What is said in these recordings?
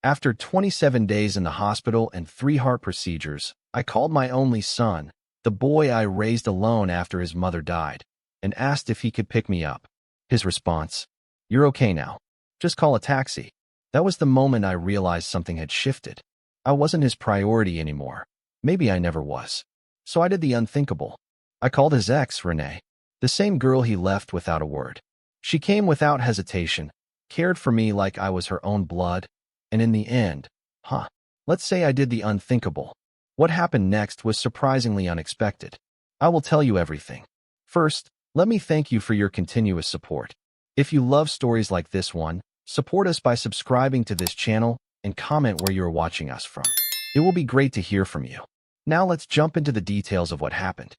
After 27 days in the hospital and 3 heart procedures, I called my only son, the boy I raised alone after his mother died, and asked if he could pick me up. His response, "You're okay now. Just call a taxi." That was the moment I realized something had shifted. I wasn't his priority anymore. Maybe I never was. So I did the unthinkable. I called his ex, Renee, the same girl he left without a word. She came without hesitation, cared for me like I was her own blood, and in the end, let's say I did the unthinkable. What happened next was surprisingly unexpected. I will tell you everything. First, let me thank you for your continuous support. If you love stories like this one, support us by subscribing to this channel and comment where you are watching us from. It will be great to hear from you. Now let's jump into the details of what happened.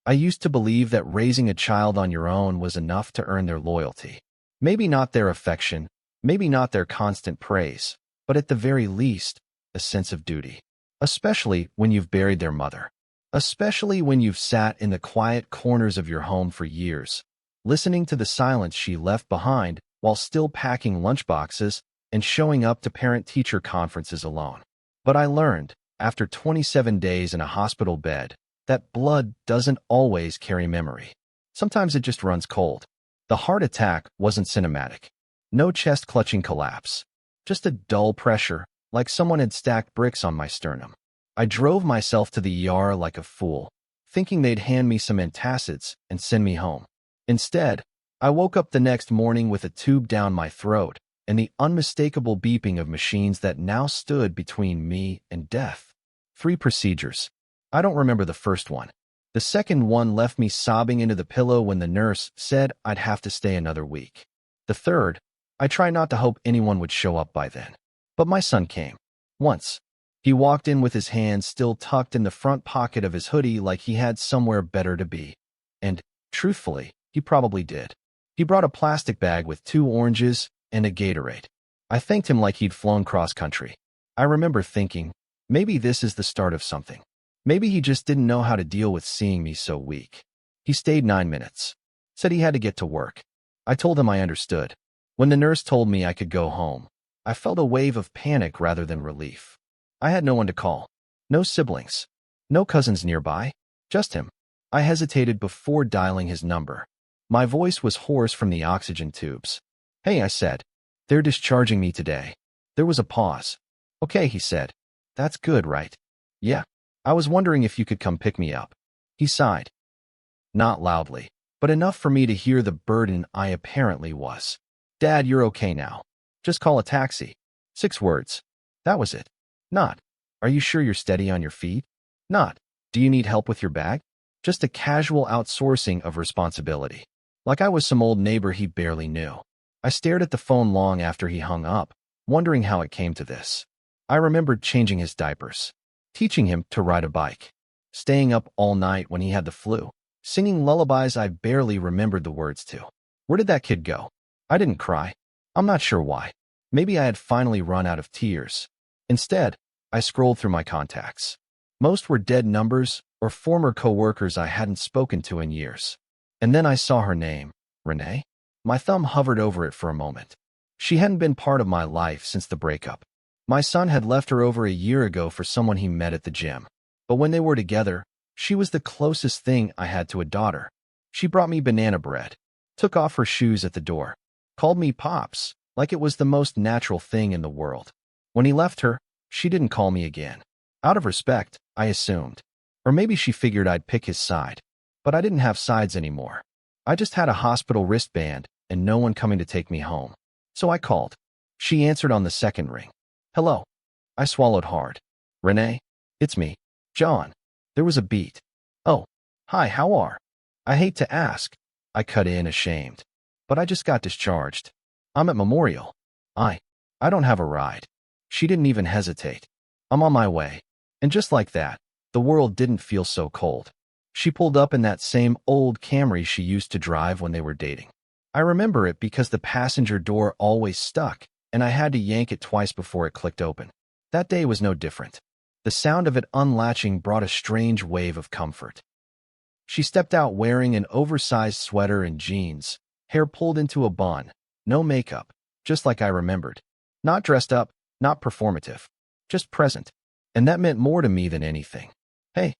I used to believe that raising a child on your own was enough to earn their loyalty. Maybe not their affection, maybe not their constant praise, but at the very least, a sense of duty. Especially when you've buried their mother. Especially when you've sat in the quiet corners of your home for years, listening to the silence she left behind while still packing lunchboxes and showing up to parent-teacher conferences alone. But I learned, after 27 days in a hospital bed, that blood doesn't always carry memory. Sometimes it just runs cold. The heart attack wasn't cinematic. No chest-clutching collapse. Just a dull pressure, like someone had stacked bricks on my sternum. I drove myself to the ER like a fool, thinking they'd hand me some antacids and send me home. Instead, I woke up the next morning with a tube down my throat and the unmistakable beeping of machines that now stood between me and death. 3 procedures. I don't remember the first one. The second one left me sobbing into the pillow when the nurse said I'd have to stay another week. The third, I try not to hope anyone would show up by then. But my son came. Once. He walked in with his hands still tucked in the front pocket of his hoodie like he had somewhere better to be. And, truthfully, he probably did. He brought a plastic bag with 2 oranges and a Gatorade. I thanked him like he'd flown cross-country. I remember thinking, maybe this is the start of something. Maybe he just didn't know how to deal with seeing me so weak. He stayed 9 minutes. Said he had to get to work. I told him I understood. When the nurse told me I could go home, I felt a wave of panic rather than relief. I had no one to call. No siblings. No cousins nearby. Just him. I hesitated before dialing his number. My voice was hoarse from the oxygen tubes. "Hey," I said. "They're discharging me today." There was a pause. "Okay," he said. "That's good, right?" "Yeah. I was wondering if you could come pick me up." He sighed. Not loudly, but enough for me to hear the burden I apparently was. "Dad, you're okay now. Just call a taxi." 6 words. That was it. Not, "Are you sure you're steady on your feet?" Not, "Do you need help with your bag?" Just a casual outsourcing of responsibility. Like I was some old neighbor he barely knew. I stared at the phone long after he hung up, wondering how it came to this. I remembered changing his diapers, teaching him to ride a bike, staying up all night when he had the flu, singing lullabies I barely remembered the words to. Where did that kid go? I didn't cry. I'm not sure why. Maybe I had finally run out of tears. Instead, I scrolled through my contacts. Most were dead numbers or former coworkers I hadn't spoken to in years. And then I saw her name, Renee. My thumb hovered over it for a moment. She hadn't been part of my life since the breakup. My son had left her over a year ago for someone he met at the gym. But when they were together, she was the closest thing I had to a daughter. She brought me banana bread, took off her shoes at the door, called me Pops, like it was the most natural thing in the world. When he left her, she didn't call me again. Out of respect, I assumed. Or maybe she figured I'd pick his side. But I didn't have sides anymore. I just had a hospital wristband and no one coming to take me home. So I called. She answered on the second ring. "Hello." I swallowed hard. "Renee? It's me, John." There was a beat. "Oh, hi, how are?" "I hate to ask." I cut in, ashamed. "But I just got discharged. I'm at Memorial. I don't have a ride." She didn't even hesitate. "I'm on my way." And just like that, the world didn't feel so cold. She pulled up in that same old Camry she used to drive when they were dating. I remember it because the passenger door always stuck, and I had to yank it twice before it clicked open. That day was no different. The sound of it unlatching brought a strange wave of comfort. She stepped out wearing an oversized sweater and jeans, hair pulled into a bun, no makeup, just like I remembered. Not dressed up, not performative, just present. And that meant more to me than anything. "Hey,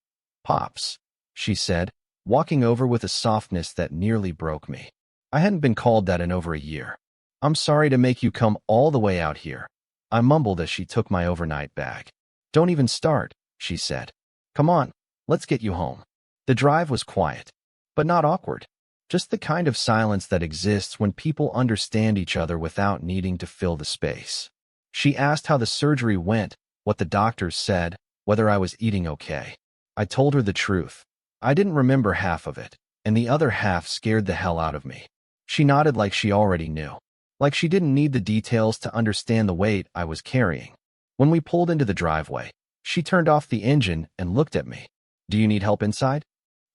Pops," she said, walking over with a softness that nearly broke me. I hadn't been called that in over a year. "I'm sorry to make you come all the way out here," I mumbled as she took my overnight bag. "Don't even start," she said. "Come on, let's get you home." The drive was quiet, but not awkward. Just the kind of silence that exists when people understand each other without needing to fill the space. She asked how the surgery went, what the doctors said, whether I was eating okay. I told her the truth. I didn't remember half of it, and the other half scared the hell out of me. She nodded like she already knew, like she didn't need the details to understand the weight I was carrying. When we pulled into the driveway, she turned off the engine and looked at me. "Do you need help inside?"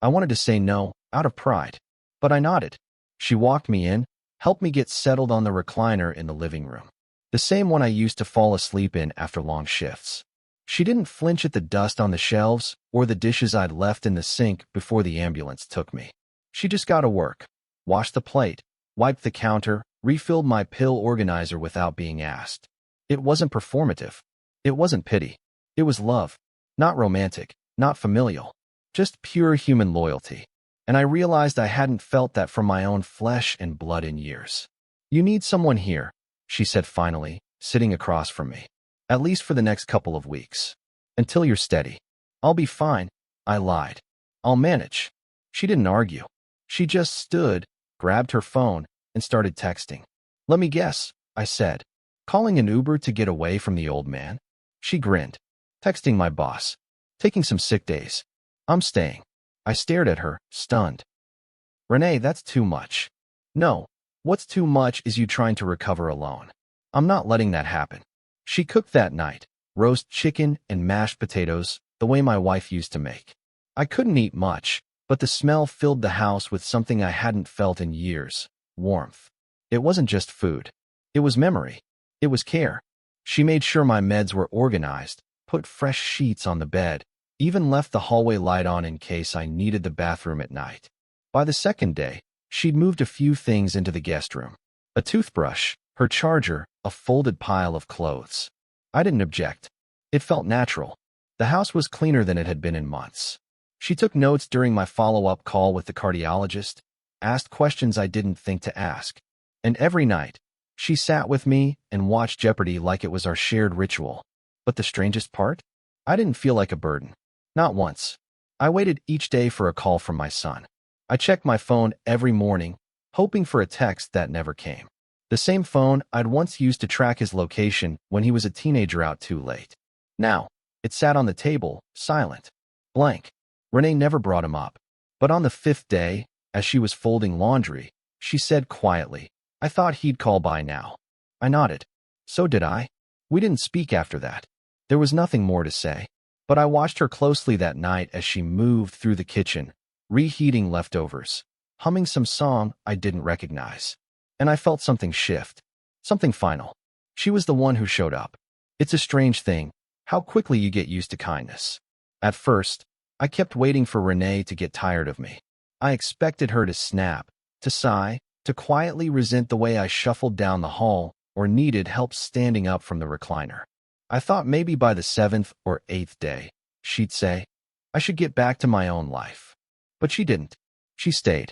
I wanted to say no, out of pride, but I nodded. She walked me in, helped me get settled on the recliner in the living room, the same one I used to fall asleep in after long shifts. She didn't flinch at the dust on the shelves or the dishes I'd left in the sink before the ambulance took me. She just got to work, washed the plate, wiped the counter, refilled my pill organizer without being asked. It wasn't performative. It wasn't pity. It was love. Not romantic, not familial, just pure human loyalty. And I realized I hadn't felt that from my own flesh and blood in years. "You need someone here," she said finally, sitting across from me. "At least for the next couple of weeks. Until you're steady." "I'll be fine," I lied. "I'll manage." She didn't argue. She just stood, grabbed her phone, and started texting. "Let me guess," I said. "Calling an Uber to get away from the old man?" She grinned. "Texting my boss. Taking some sick days. I'm staying." I stared at her, stunned. "Renee, that's too much." "No. What's too much is you trying to recover alone. I'm not letting that happen." She cooked that night, roast chicken and mashed potatoes, the way my wife used to make. I couldn't eat much, but the smell filled the house with something I hadn't felt in years: warmth. It wasn't just food. It was memory. It was care. She made sure my meds were organized, put fresh sheets on the bed, even left the hallway light on in case I needed the bathroom at night. By the second day, she'd moved a few things into the guest room: a toothbrush, her charger, a folded pile of clothes. I didn't object. It felt natural. The house was cleaner than it had been in months. She took notes during my follow-up call with the cardiologist, asked questions I didn't think to ask. And every night, she sat with me and watched Jeopardy like it was our shared ritual. But the strangest part? I didn't feel like a burden. Not once. I waited each day for a call from my son. I checked my phone every morning, hoping for a text that never came. The same phone I'd once used to track his location when he was a teenager out too late. Now, it sat on the table, silent, blank. Renee never brought him up. But on the fifth day, as she was folding laundry, she said quietly, "I thought he'd call by now." I nodded. So did I. We didn't speak after that. There was nothing more to say. But I watched her closely that night as she moved through the kitchen, reheating leftovers, humming some song I didn't recognize. And I felt something shift, something final. She was the one who showed up. It's a strange thing, how quickly you get used to kindness. At first, I kept waiting for Renee to get tired of me. I expected her to snap, to sigh, to quietly resent the way I shuffled down the hall or needed help standing up from the recliner. I thought maybe by the 7th or 8th day, she'd say, I should get back to my own life. But she didn't. She stayed.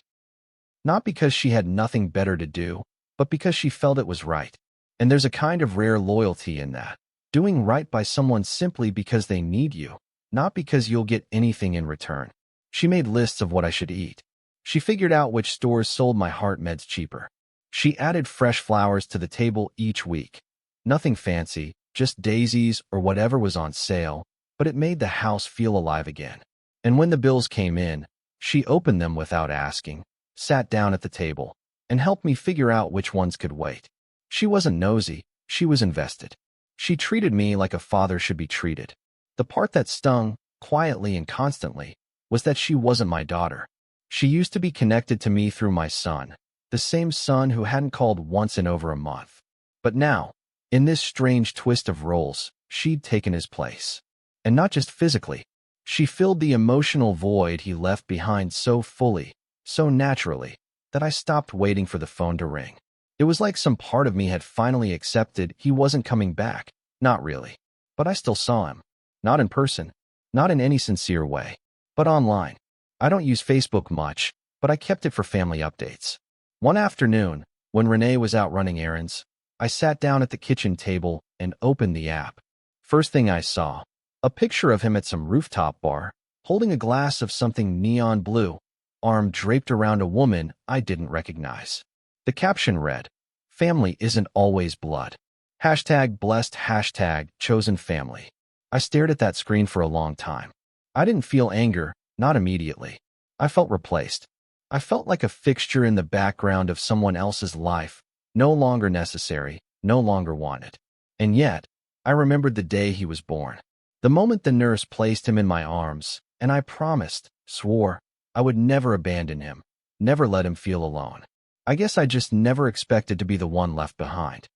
Not because she had nothing better to do, but because she felt it was right. And there's a kind of rare loyalty in that. Doing right by someone simply because they need you, not because you'll get anything in return. She made lists of what I should eat. She figured out which stores sold my heart meds cheaper. She added fresh flowers to the table each week. Nothing fancy, just daisies or whatever was on sale, but it made the house feel alive again. And when the bills came in, she opened them without asking, sat down at the table, and helped me figure out which ones could wait. She wasn't nosy, she was invested. She treated me like a father should be treated. The part that stung, quietly and constantly, was that she wasn't my daughter. She used to be connected to me through my son, the same son who hadn't called once in over a month. But now, in this strange twist of roles, she'd taken his place. And not just physically. She filled the emotional void he left behind so fully, so naturally, that I stopped waiting for the phone to ring. It was like some part of me had finally accepted he wasn't coming back, Not really. But I still saw him. Not in person. Not in any sincere way. But online. I don't use Facebook much, but I kept it for family updates. One afternoon, when Renee was out running errands, I sat down at the kitchen table and opened the app. First thing I saw, a picture of him at some rooftop bar, holding a glass of something neon blue, arm draped around a woman I didn't recognize. The caption read, "Family isn't always blood. Hashtag blessed, hashtag chosen family." I stared at that screen for a long time. I didn't feel anger, not immediately. I felt replaced. I felt like a fixture in the background of someone else's life, no longer necessary, no longer wanted. And yet, I remembered the day he was born. The moment the nurse placed him in my arms, and I promised, swore, I would never abandon him, never let him feel alone. I guess I just never expected to be the one left behind.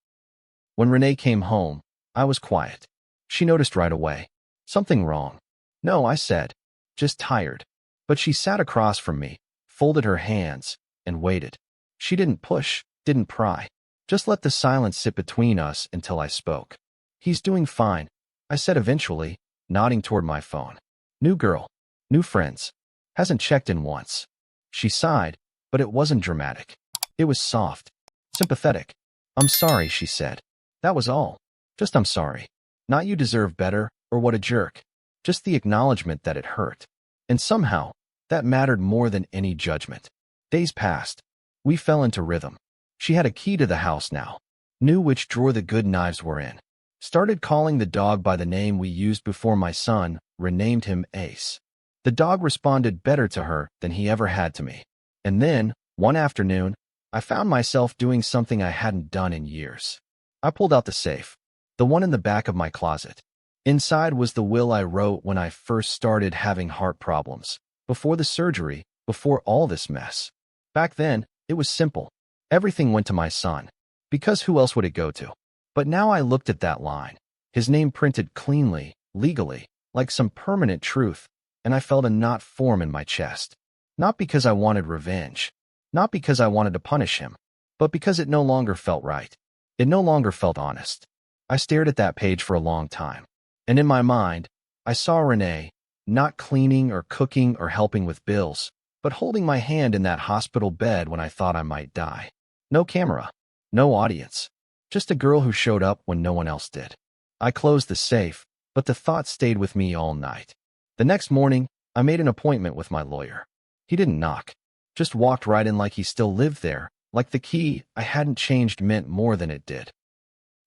When Renee came home, I was quiet. She noticed right away. Something wrong. No, I said. Just tired. But she sat across from me, folded her hands, and waited. She didn't push, didn't pry. Just let the silence sit between us until I spoke. "He's doing fine," I said eventually, nodding toward my phone. "New girl. New friends. Hasn't checked in once." She sighed, but it wasn't dramatic. It was soft. Sympathetic. "I'm sorry," she said. "That was all. Just I'm sorry. Not you deserve better, or what a jerk. Just the acknowledgement that it hurt." And somehow, that mattered more than any judgment. Days passed. We fell into rhythm. She had a key to the house now. Knew which drawer the good knives were in. Started calling the dog by the name we used before my son renamed him Ace. The dog responded better to her than he ever had to me. And then, one afternoon, I found myself doing something I hadn't done in years. I pulled out the safe, the one in the back of my closet. Inside was the will I wrote when I first started having heart problems, before the surgery, before all this mess. Back then, it was simple. Everything went to my son, because who else would it go to? But now I looked at that line, his name printed cleanly, legally, like some permanent truth, and I felt a knot form in my chest. Not because I wanted revenge, not because I wanted to punish him, but because it no longer felt right. It no longer felt honest. I stared at that page for a long time. And in my mind, I saw Renee, not cleaning or cooking or helping with bills, but holding my hand in that hospital bed when I thought I might die. No camera, no audience, just a girl who showed up when no one else did. I closed the safe, but the thought stayed with me all night. The next morning, I made an appointment with my lawyer. He didn't knock, just walked right in like he still lived there, like the key I hadn't changed meant more than it did.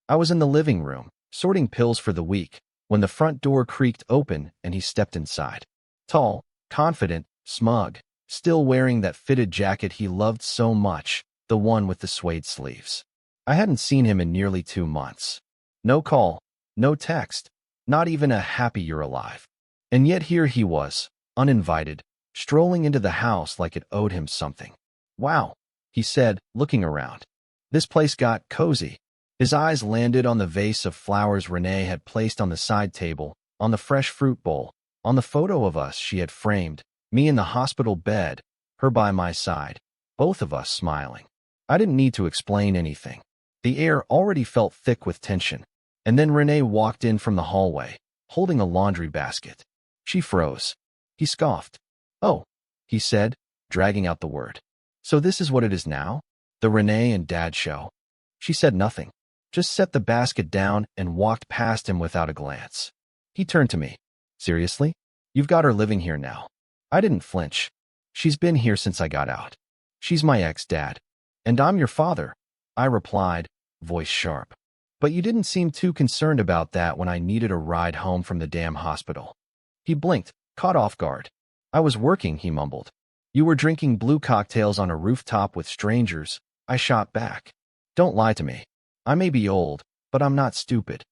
I was in the living room, sorting pills for the week, when the front door creaked open and he stepped inside. Tall, confident, smug, still wearing that fitted jacket he loved so much, the one with the suede sleeves. I hadn't seen him in nearly 2 months. No call, no text, not even a "happy you're alive." And yet here he was, uninvited, strolling into the house like it owed him something. "Wow," he said, looking around. This place got cozy. His eyes landed on the vase of flowers Renee had placed on the side table, on the fresh fruit bowl, on the photo of us she had framed, me in the hospital bed, her by my side, both of us smiling. I didn't need to explain anything. The air already felt thick with tension. And then Renee walked in from the hallway, holding a laundry basket. She froze. He scoffed. "Oh," he said, dragging out the word. "So this is what it is now? The Renee and Dad show?" She said nothing. Just set the basket down and walked past him without a glance. He turned to me. "Seriously? You've got her living here now?" I didn't flinch. "She's been here since I got out. She's my ex-dad. And I'm your father," I replied, voice sharp. "But you didn't seem too concerned about that when I needed a ride home from the damn hospital." He blinked, caught off guard. "I was working," he mumbled. "You were drinking blue cocktails on a rooftop with strangers," I shot back. "Don't lie to me. I may be old, but I'm not stupid."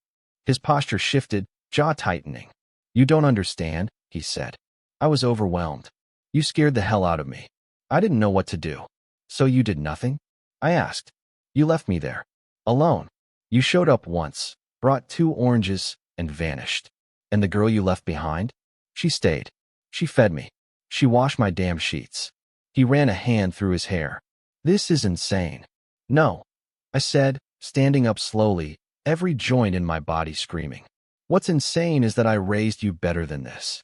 His posture shifted, jaw tightening. "You don't understand," he said. I was overwhelmed. "You scared the hell out of me. I didn't know what to do." "So you did nothing?" I asked. "You left me there, alone. You showed up once, brought 2 oranges, and vanished. And the girl you left behind? She stayed. She fed me. She washed my damn sheets." He ran a hand through his hair. "This is insane." "No," I said, standing up slowly, every joint in my body screaming. What's insane is that I raised you better than this.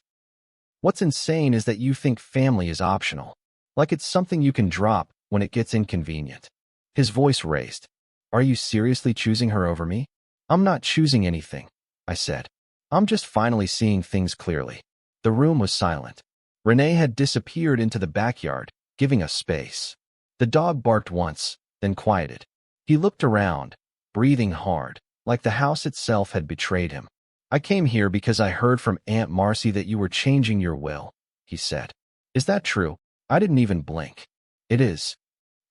What's insane is that you think family is optional, like it's something you can drop when it gets inconvenient. His voice raised. Are you seriously choosing her over me? I'm not choosing anything, I said. I'm just finally seeing things clearly. The room was silent. Renee had disappeared into the backyard, giving us space. The dog barked once, then quieted. He looked around, breathing hard, like the house itself had betrayed him. I came here because I heard from Aunt Marcy that you were changing your will, he said. Is that true? I didn't even blink. It is.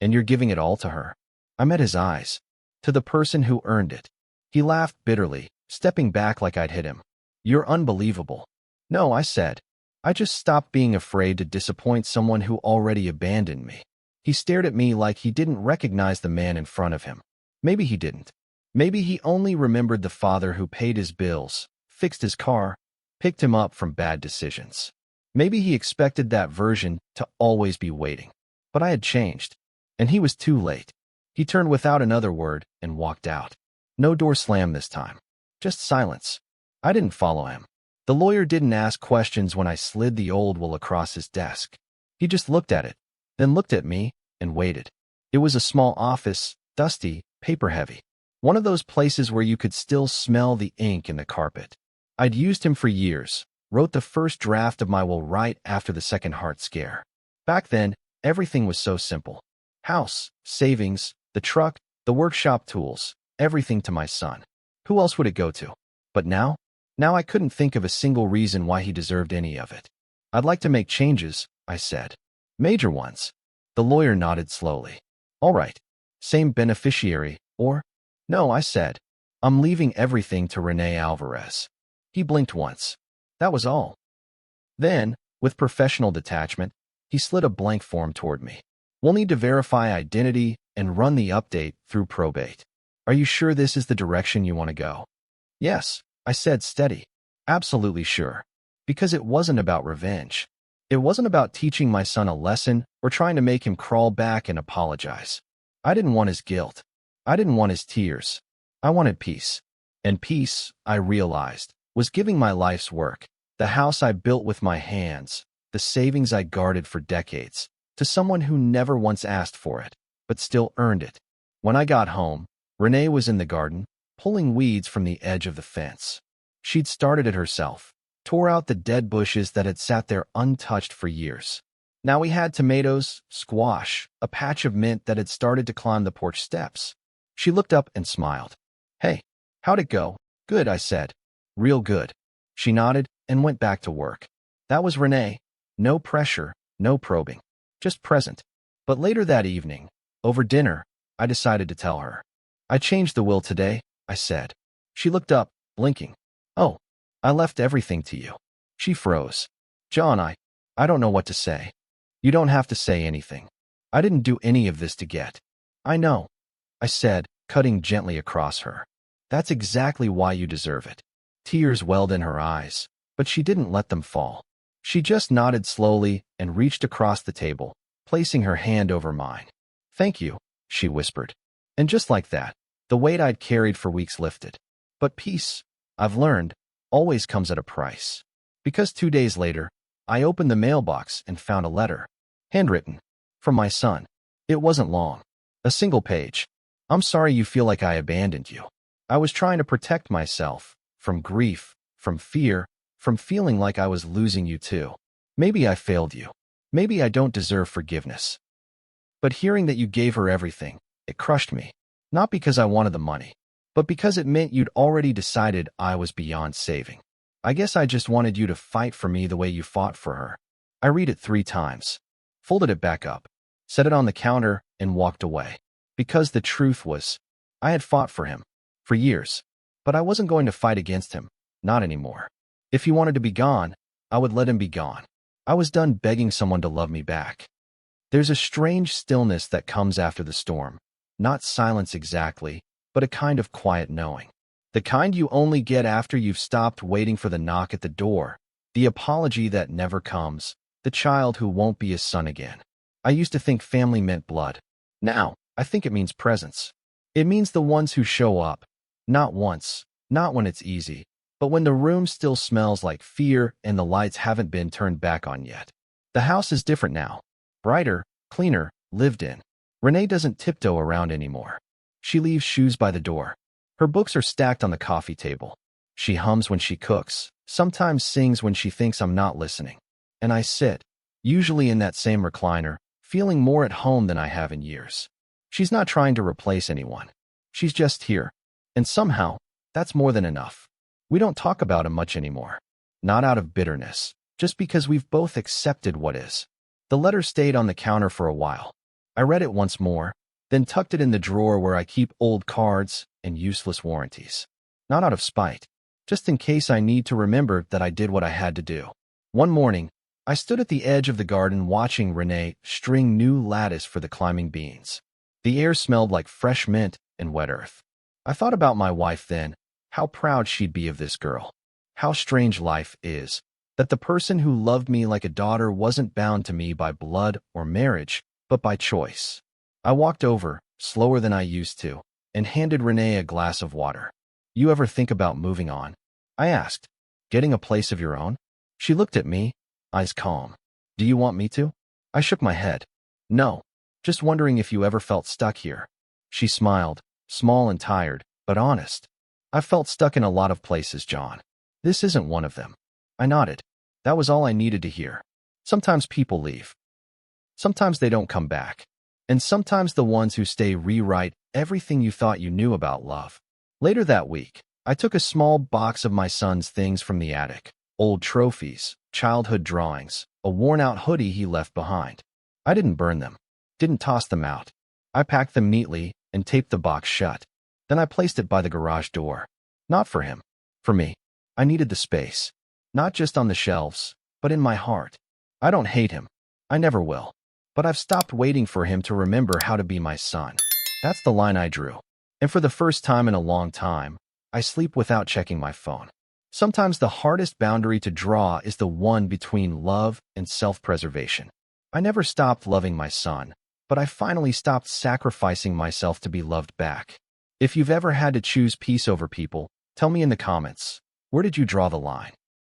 And you're giving it all to her. I met his eyes. To the person who earned it. He laughed bitterly, stepping back like I'd hit him. You're unbelievable. No, I said. I just stopped being afraid to disappoint someone who already abandoned me. He stared at me like he didn't recognize the man in front of him. Maybe he didn't. Maybe he only remembered the father who paid his bills, fixed his car, picked him up from bad decisions. Maybe he expected that version to always be waiting. But I had changed, and he was too late. He turned without another word and walked out. No door slammed this time. Just silence. I didn't follow him. The lawyer didn't ask questions when I slid the old will across his desk. He just looked at it, then looked at me, and waited. It was a small office, dusty, paper-heavy. One of those places where you could still smell the ink in the carpet. I'd used him for years, wrote the first draft of my will right after the second heart scare. Back then, everything was so simple. House, savings, the truck, the workshop tools, everything to my son. Who else would it go to? But now I couldn't think of a single reason why he deserved any of it. I'd like to make changes, I said. Major ones. The lawyer nodded slowly. All right. Same beneficiary, or? No, I said. I'm leaving everything to Renee Alvarez. He blinked once. That was all. Then, with professional detachment, he slid a blank form toward me. We'll need to verify identity and run the update through probate. Are you sure this is the direction you want to go? Yes, I said steady. Absolutely sure. Because it wasn't about revenge. It wasn't about teaching my son a lesson or trying to make him crawl back and apologize. I didn't want his guilt. I didn't want his tears. I wanted peace. And peace, I realized, was giving my life's work, the house I built with my hands, the savings I guarded for decades, to someone who never once asked for it, but still earned it. When I got home, Renee was in the garden, pulling weeds from the edge of the fence. She'd started it herself, tore out the dead bushes that had sat there untouched for years. Now we had tomatoes, squash, a patch of mint that had started to climb the porch steps. She looked up and smiled. Hey, how'd it go? Good, I said. Real good. She nodded and went back to work. That was Renee. No pressure, no probing. Just present. But later that evening, over dinner, I decided to tell her. I changed the will today, I said. She looked up, blinking. Oh, I left everything to you. She froze. John, I don't know what to say. You don't have to say anything. I didn't do any of this to get. I know, I said, cutting gently across her. That's exactly why you deserve it. Tears welled in her eyes, but she didn't let them fall. She just nodded slowly and reached across the table, placing her hand over mine. Thank you, she whispered. And just like that, the weight I'd carried for weeks lifted. But peace, I've learned, always comes at a price. Because 2 days later, I opened the mailbox and found a letter. Handwritten. From my son. It wasn't long. A single page. I'm sorry you feel like I abandoned you. I was trying to protect myself. From grief. From fear. From feeling like I was losing you too. Maybe I failed you. Maybe I don't deserve forgiveness. But hearing that you gave her everything, it crushed me. Not because I wanted the money, but because it meant you'd already decided I was beyond saving. I guess I just wanted you to fight for me the way you fought for her. I read it 3 times, folded it back up, set it on the counter, and walked away. Because the truth was, I had fought for him, for years, but I wasn't going to fight against him, not anymore. If he wanted to be gone, I would let him be gone. I was done begging someone to love me back. There's a strange stillness that comes after the storm. Not silence exactly, but a kind of quiet knowing. The kind you only get after you've stopped waiting for the knock at the door, the apology that never comes, the child who won't be his son again. I used to think family meant blood. Now, I think it means presence. It means the ones who show up, Not once, not when it's easy, but when the room still smells like fear and the lights haven't been turned back on yet. The house is different now. Brighter, cleaner, lived in. Renee doesn't tiptoe around anymore. She leaves shoes by the door. Her books are stacked on the coffee table. She hums when she cooks, sometimes sings when she thinks I'm not listening. And I sit, usually in that same recliner, feeling more at home than I have in years. She's not trying to replace anyone. She's just here. And somehow, that's more than enough. We don't talk about him much anymore. Not out of bitterness, just because we've both accepted what is. The letter stayed on the counter for a while. I read it once more, then tucked it in the drawer where I keep old cards and useless warranties. Not out of spite, just in case I need to remember that I did what I had to do. One morning, I stood at the edge of the garden watching Renee string new lattice for the climbing beans. The air smelled like fresh mint and wet earth. I thought about my wife then, how proud she'd be of this girl. How strange life is, that the person who loved me like a daughter wasn't bound to me by blood or marriage, but by choice. I walked over, slower than I used to, and handed Renee a glass of water. You ever think about moving on? I asked. Getting a place of your own? She looked at me, eyes calm. Do you want me to? I shook my head. No, just wondering if you ever felt stuck here. She smiled, small and tired, but honest. I've felt stuck in a lot of places, John. This isn't one of them. I nodded. That was all I needed to hear. Sometimes people leave. Sometimes they don't come back. And sometimes the ones who stay rewrite everything you thought you knew about love. Later that week, I took a small box of my son's things from the attic. Old trophies, childhood drawings, a worn-out hoodie he left behind. I didn't burn them. Didn't toss them out. I packed them neatly and taped the box shut. Then I placed it by the garage door. Not for him. For me. I needed the space. Not just on the shelves, but in my heart. I don't hate him. I never will. But I've stopped waiting for him to remember how to be my son. That's the line I drew. And for the first time in a long time, I sleep without checking my phone. Sometimes the hardest boundary to draw is the one between love and self-preservation. I never stopped loving my son, but I finally stopped sacrificing myself to be loved back. If you've ever had to choose peace over people, tell me in the comments. Where did you draw the line?